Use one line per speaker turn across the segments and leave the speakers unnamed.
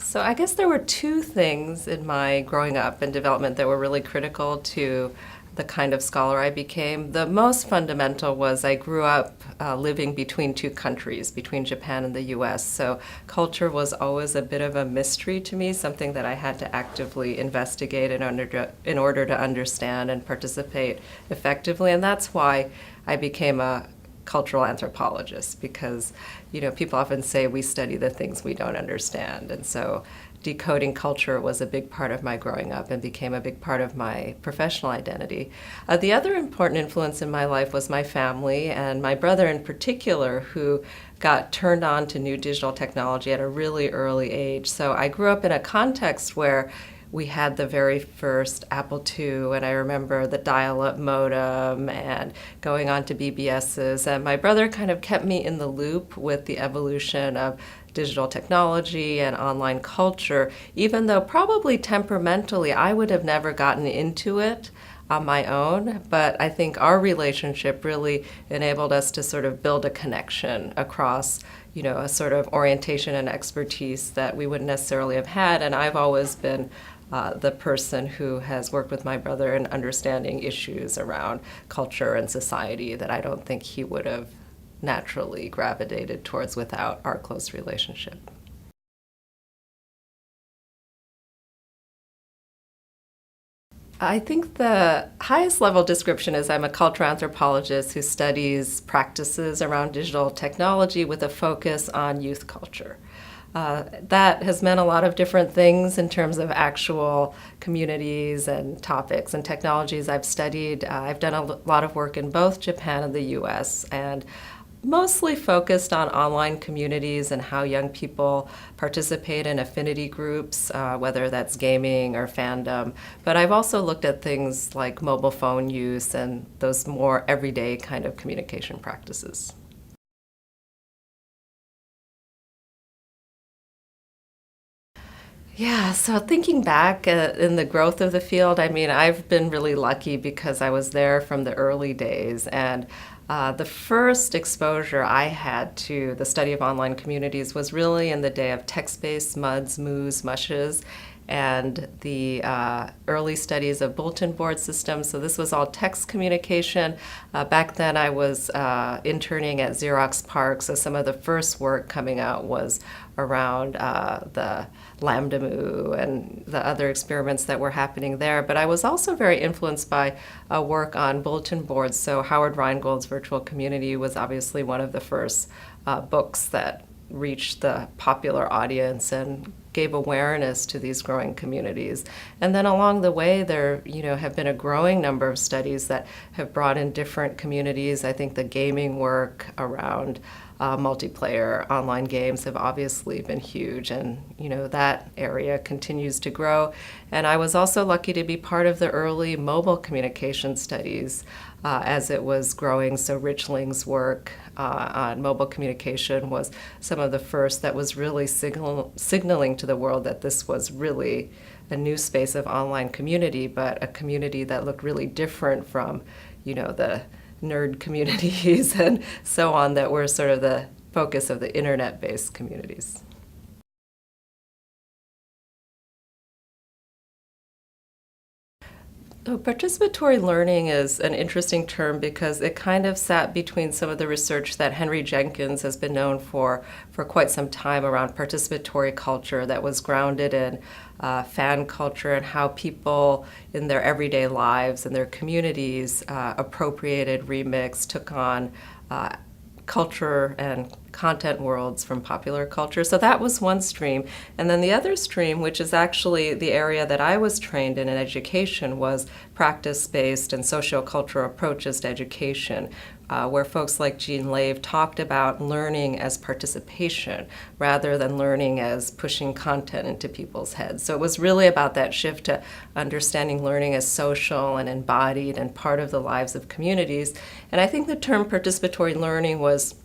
So I guess there were two things in my growing up and development that were really critical to the kind of scholar I became. The most fundamental was I grew up living between two countries, between Japan and the US. So culture was always a bit of a mystery to me, something that I had to actively investigate in order to understand and participate effectively. And that's why I became a cultural anthropologist, because people often say we study the things we don't understand, and so decoding culture was a big part of my growing up and became a big part of my professional identity. The other important influence in my life was my family, and my brother in particular, who got turned on to new digital technology at a really early age. So I grew up in a context where we had the very first Apple II, and I remember the dial-up modem and going on to BBSs. And my brother kind of kept me in the loop with the evolution of digital technology and online culture, even though probably temperamentally I would have never gotten into it on my own. But I think our relationship really enabled us to sort of build a connection across a sort of orientation and expertise that we wouldn't necessarily have had. And I've always been the person who has worked with my brother in understanding issues around culture and society that I don't think he would have naturally gravitated towards without our close relationship. I think the highest level description is I'm a cultural anthropologist who studies practices around digital technology with a focus on youth culture. That has meant a lot of different things in terms of actual communities and topics and technologies I've studied. I've done a lot of work in both Japan and the US, and mostly focused on online communities and how young people participate in affinity groups, whether that's gaming or fandom. But I've also looked at things like mobile phone use and those more everyday kind of communication practices. Yeah, so thinking back in the growth of the field, I mean, I've been really lucky because I was there from the early days. And the first exposure I had to the study of online communities was really in the day of text-based MUDs, MOOs, MUSHs, and the early studies of bulletin board systems. So this was all text communication. Back then I was interning at Xerox PARC, so some of the first work coming out was around the Lambda Moo and the other experiments that were happening there. But I was also very influenced by work on bulletin boards. So Howard Rheingold's Virtual Community was obviously one of the first books that reached the popular audience and gave awareness to these growing communities. And then along the way, there have been a growing number of studies that have brought in different communities. I think the gaming work around multiplayer online games have obviously been huge, and that area continues to grow. And I was also lucky to be part of the early mobile communication studies as it was growing. So Rich Ling's work on mobile communication was some of the first that was really signaling to the world that this was really a new space of online community, but a community that looked really different from the nerd communities and so on that were sort of the focus of the internet-based communities. So participatory learning is an interesting term because it kind of sat between some of the research that Henry Jenkins has been known for quite some time around participatory culture that was grounded in fan culture and how people in their everyday lives and their communities appropriated, remixed, took on culture and content worlds from popular culture. So that was one stream. And then the other stream, which is actually the area that I was trained in education, was practice-based and sociocultural approaches to education, where folks like Jean Lave talked about learning as participation rather than learning as pushing content into people's heads. So it was really about that shift to understanding learning as social and embodied and part of the lives of communities. And I think the term participatory learning was,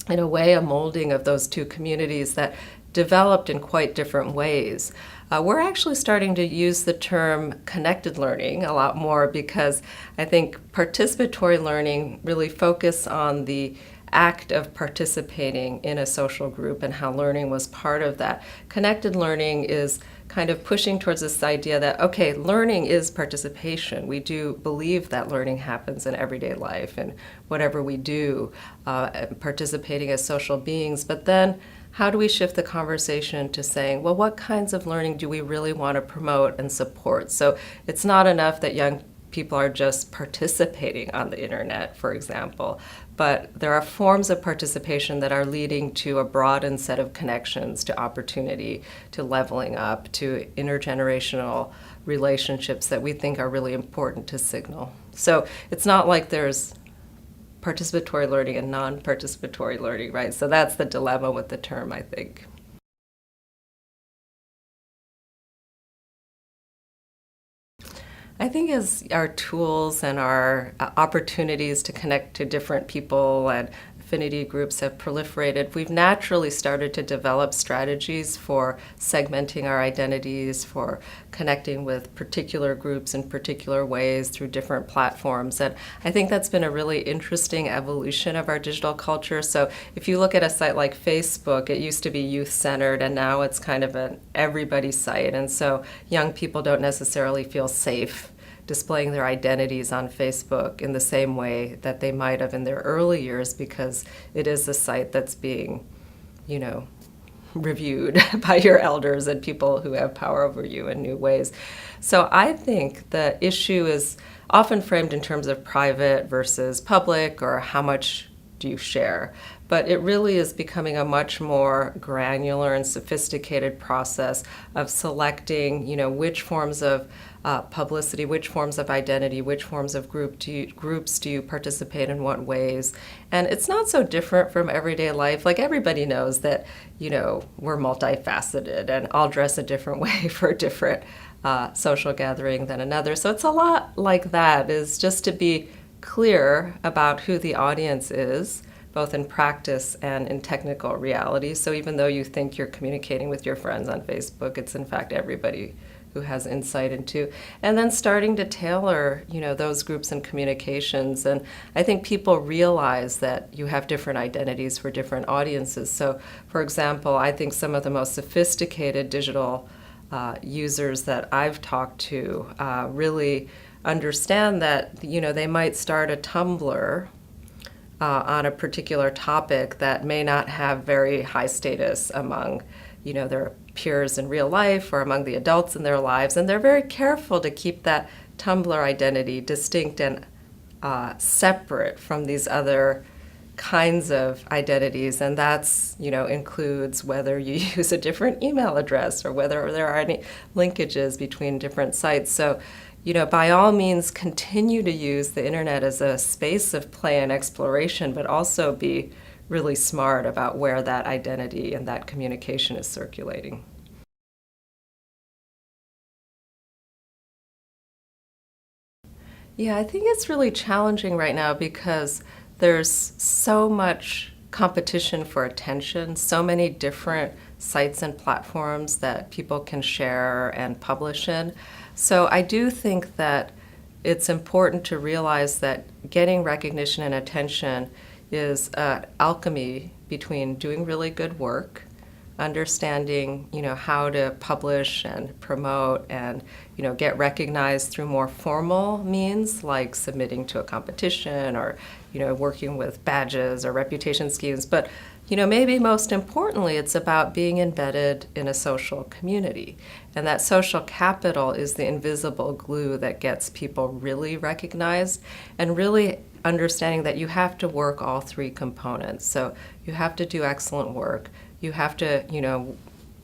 in a way, a molding of those two communities that developed in quite different ways. We're actually starting to use the term connected learning a lot more because I think participatory learning really focus on the act of participating in a social group and how learning was part of that. Connected learning is kind of pushing towards this idea that, okay, learning is participation. We do believe that learning happens in everyday life and whatever we do, participating as social beings. But then how do we shift the conversation to saying, well, what kinds of learning do we really want to promote and support? So it's not enough that young people are just participating on the internet, for example, but there are forms of participation that are leading to a broadened set of connections, to opportunity, to leveling up, to intergenerational relationships that we think are really important to signal. So it's not like there's participatory learning and non-participatory learning, right? So that's the dilemma with the term, I think. I think as our tools and our opportunities to connect to different people and affinity groups have proliferated, we've naturally started to develop strategies for segmenting our identities, for connecting with particular groups in particular ways through different platforms. And I think that's been a really interesting evolution of our digital culture. So if you look at a site like Facebook, it used to be youth-centered, and now it's kind of an everybody site. And so young people don't necessarily feel safe displaying their identities on Facebook in the same way that they might have in their early years, because it is a site that's being, reviewed by your elders and people who have power over you in new ways. So I think the issue is often framed in terms of private versus public, or how much do you share? But it really is becoming a much more granular and sophisticated process of selecting, which forms of publicity, which forms of identity, which forms of groups do you participate in what ways. And it's not so different from everyday life. Like, everybody knows that, we're multifaceted, and I'll dress a different way for a different social gathering than another. So it's a lot like that, is just to be clear about who the audience is, both in practice and in technical reality. So even though you think you're communicating with your friends on Facebook, it's in fact everybody who has insight into, and then starting to tailor, those groups and communications. And I think people realize that you have different identities for different audiences. So, for example, I think some of the most sophisticated digital users that I've talked to really understand that, they might start a Tumblr on a particular topic that may not have very high status among, their peers in real life or among the adults in their lives. And they're very careful to keep that Tumblr identity distinct and separate from these other kinds of identities. And that's, includes whether you use a different email address or whether there are any linkages between different sites. So, by all means, continue to use the internet as a space of play and exploration, but also be really smart about where that identity and that communication is circulating. Yeah, I think it's really challenging right now because there's so much competition for attention, so many different sites and platforms that people can share and publish in. So I do think that it's important to realize that getting recognition and attention is alchemy between doing really good work, understanding, how to publish and promote and, get recognized through more formal means like submitting to a competition or, working with badges or reputation schemes. But, maybe most importantly, it's about being embedded in a social community. And that social capital is the invisible glue that gets people really recognized, and really understanding that you have to work all three components. So you have to do excellent work. You have to,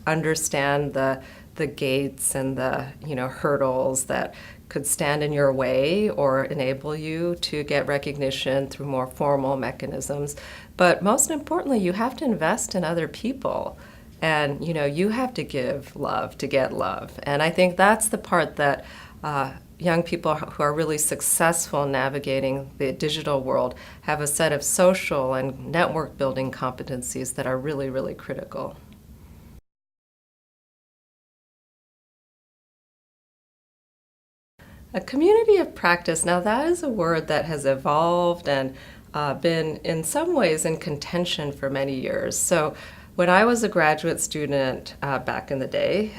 understand the gates and the, hurdles that could stand in your way or enable you to get recognition through more formal mechanisms. But most importantly, you have to invest in other people. And, you have to give love to get love. And I think that's the part that young people who are really successful navigating the digital world have a set of social and network building competencies that are really, really critical. A community of practice, now that is a word that has evolved and been in some ways in contention for many years. So when I was a graduate student back in the day,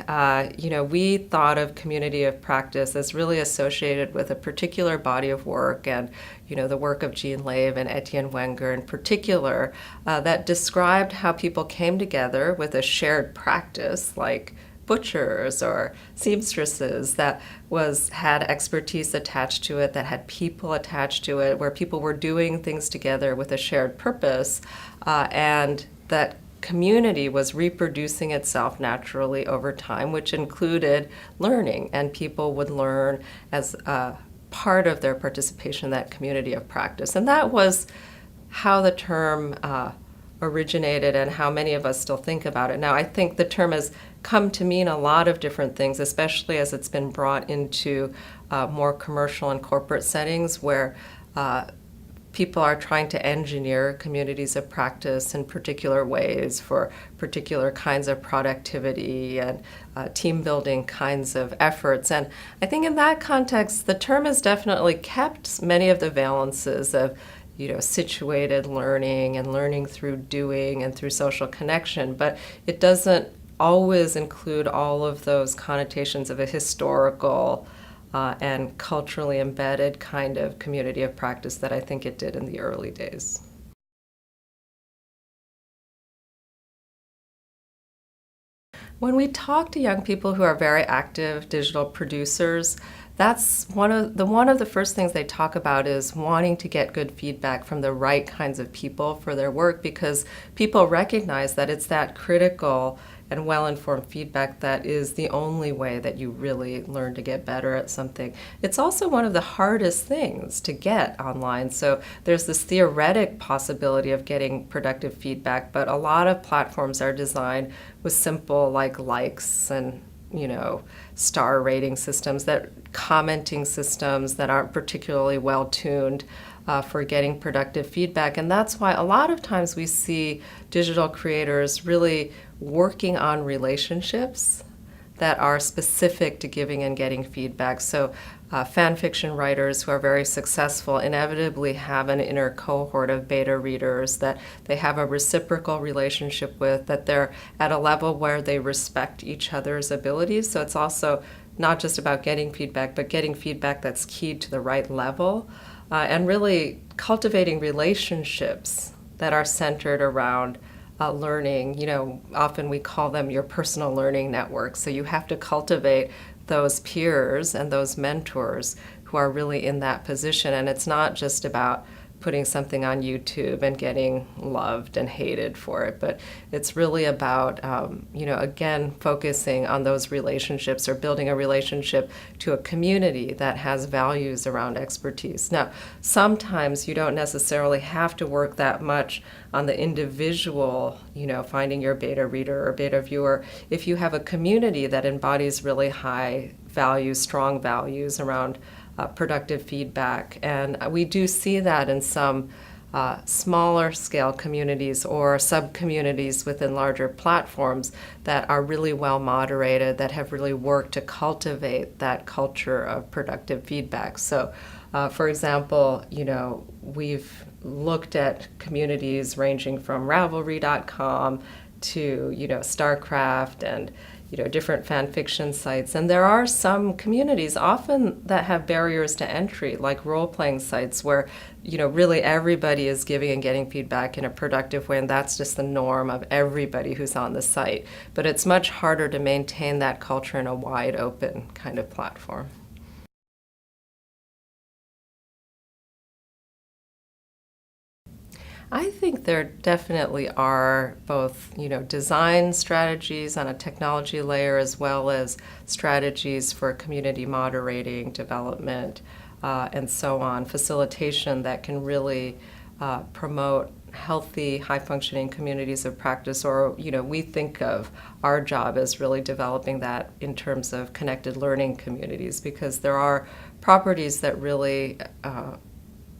we thought of community of practice as really associated with a particular body of work, and the work of Jean Lave and Etienne Wenger in particular, that described how people came together with a shared practice, like butchers or seamstresses, that had expertise attached to it, that had people attached to it, where people were doing things together with a shared purpose, and that community was reproducing itself naturally over time, which included learning, and people would learn as part of their participation in that community of practice. And that was how the term originated and how many of us still think about it. Now, I think the term has come to mean a lot of different things, especially as it's been brought into more commercial and corporate settings where people are trying to engineer communities of practice in particular ways for particular kinds of productivity and team building kinds of efforts. And I think in that context, the term has definitely kept many of the valences of situated learning and learning through doing and through social connection, but it doesn't always include all of those connotations of a historical and culturally embedded kind of community of practice that I think it did in the early days. When we talk to young people who are very active digital producers, that's one of the first things they talk about is wanting to get good feedback from the right kinds of people for their work, because people recognize that it's that critical and well-informed feedback that is the only way that you really learn to get better at something. It's also one of the hardest things to get online. So there's this theoretic possibility of getting productive feedback, but a lot of platforms are designed with simple likes and star rating systems, commenting systems that aren't particularly well tuned for getting productive feedback. And that's why a lot of times we see digital creators really working on relationships that are specific to giving and getting feedback. So fan fiction writers who are very successful inevitably have an inner cohort of beta readers that they have a reciprocal relationship with, that they're at a level where they respect each other's abilities. So it's also not just about getting feedback, but getting feedback that's keyed to the right level, and really cultivating relationships that are centered around learning. Often we call them your personal learning network. So you have to cultivate those peers and those mentors who are really in that position. And it's not just about putting something on YouTube and getting loved and hated for it, but it's really about, again, focusing on those relationships or building a relationship to a community that has values around expertise. Now, sometimes you don't necessarily have to work that much on the individual, finding your beta reader or beta viewer. If you have a community that embodies really high values, strong values around productive feedback. And we do see that in some smaller scale communities or sub-communities within larger platforms that are really well moderated, that have really worked to cultivate that culture of productive feedback. So, for example, we've looked at communities ranging from Ravelry.com to, StarCraft and different fan fiction sites. And there are some communities often that have barriers to entry, like role-playing sites where, really everybody is giving and getting feedback in a productive way, and that's just the norm of everybody who's on the site. But it's much harder to maintain that culture in a wide open kind of platform. I think there definitely are both, design strategies on a technology layer as well as strategies for community moderating, development, and so on, facilitation that can really promote healthy, high-functioning communities of practice. Or, we think of our job as really developing that in terms of connected learning communities, because there are properties that really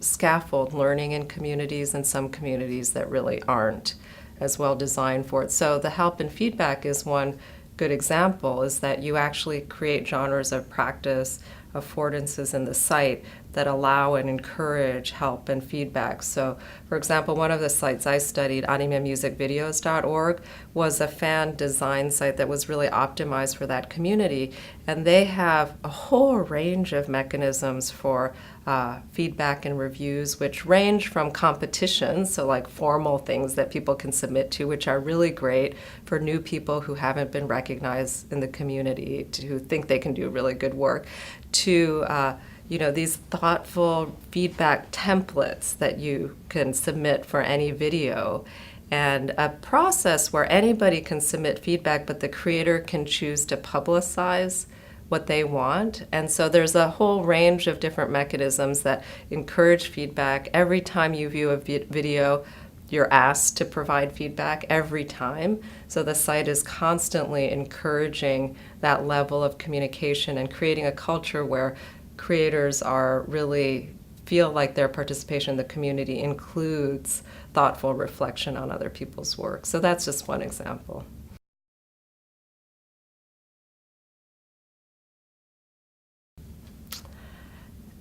scaffold learning in communities and some communities that really aren't as well designed for it. So the help and feedback is one good example, is that you actually create genres of practice, affordances in the site that allow and encourage help and feedback. So, for example, one of the sites I studied, animemusicvideos.org, was a fan design site that was really optimized for that community. And they have a whole range of mechanisms for feedback and reviews, which range from competitions, so like formal things that people can submit to, which are really great for new people who haven't been recognized in the community, who think they can do really good work, to these thoughtful feedback templates that you can submit for any video, and a process where anybody can submit feedback, but the creator can choose to publicize what they want. And so there's a whole range of different mechanisms that encourage feedback. Every time you view a video, you're asked to provide feedback every time. So the site is constantly encouraging that level of communication and creating a culture where creators are really feel like their participation in the community includes thoughtful reflection on other people's work. So that's just one example.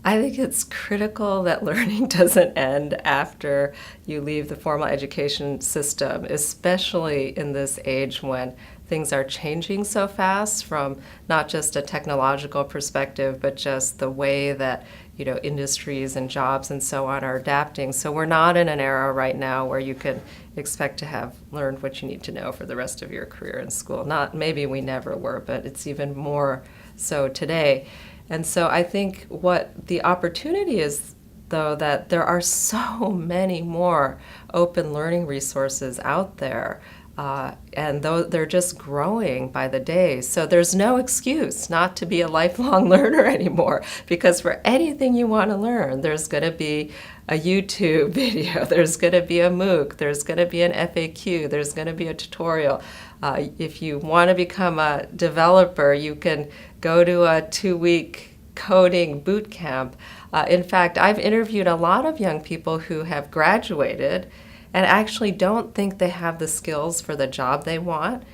I think it's critical that learning doesn't end after you leave the formal education system, especially in this age when things are changing so fast from not just a technological perspective, but just the way that industries and jobs and so on are adapting. So we're not in an era right now where you can expect to have learned what you need to know for the rest of your career in school. Not maybe we never were, but it's even more so today. And so I think what the opportunity is, though, that there are so many more open learning resources out there, and they're just growing by the day. So there's no excuse not to be a lifelong learner anymore, because for anything you want to learn, there's going to be a YouTube video, there's going to be a MOOC, there's going to be an FAQ, there's going to be a tutorial. If you want to become a developer, you can go to a 2-week coding boot camp. In fact, I've interviewed a lot of young people who have graduated and actually don't think they have the skills for the job they want.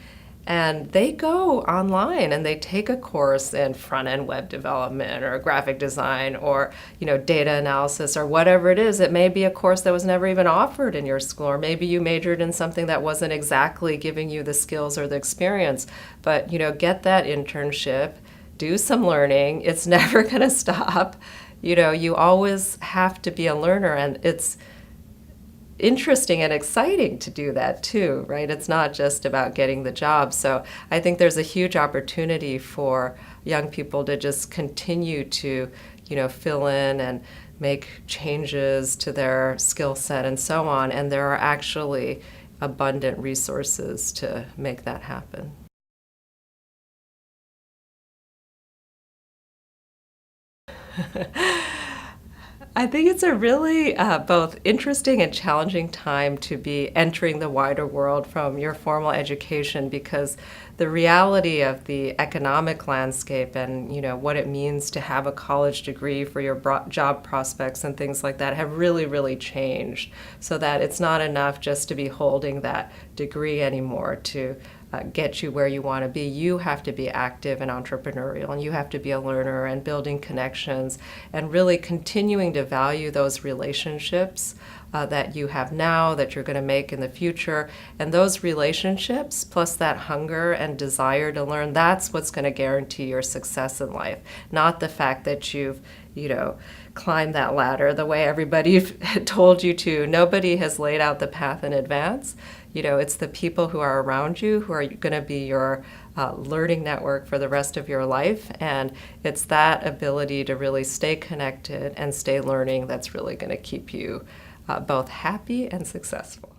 And they go online and they take a course in front-end web development or graphic design or data analysis or whatever it is. It may be a course that was never even offered in your school, or maybe you majored in something that wasn't exactly giving you the skills or the experience. But get that internship, do some learning. It's never going to stop. You always have to be a learner, and it's interesting and exciting to do that too, right? It's not just about getting the job. So I think there's a huge opportunity for young people to just continue to, fill in and make changes to their skill set and so on. And there are actually abundant resources to make that happen. I think it's a really both interesting and challenging time to be entering the wider world from your formal education, because the reality of the economic landscape and what it means to have a college degree for your job prospects and things like that have really, really changed, so that it's not enough just to be holding that degree anymore to get you where you want to be. You have to be active and entrepreneurial, and you have to be a learner and building connections and really continuing to value those relationships that you have now, that you're going to make in the future. And those relationships, plus that hunger and desire to learn, that's what's going to guarantee your success in life, not the fact that you've climb that ladder the way everybody told you to. Nobody has laid out the path in advance. It's the people who are around you who are going to be your learning network for the rest of your life. And it's that ability to really stay connected and stay learning that's really going to keep you both happy and successful.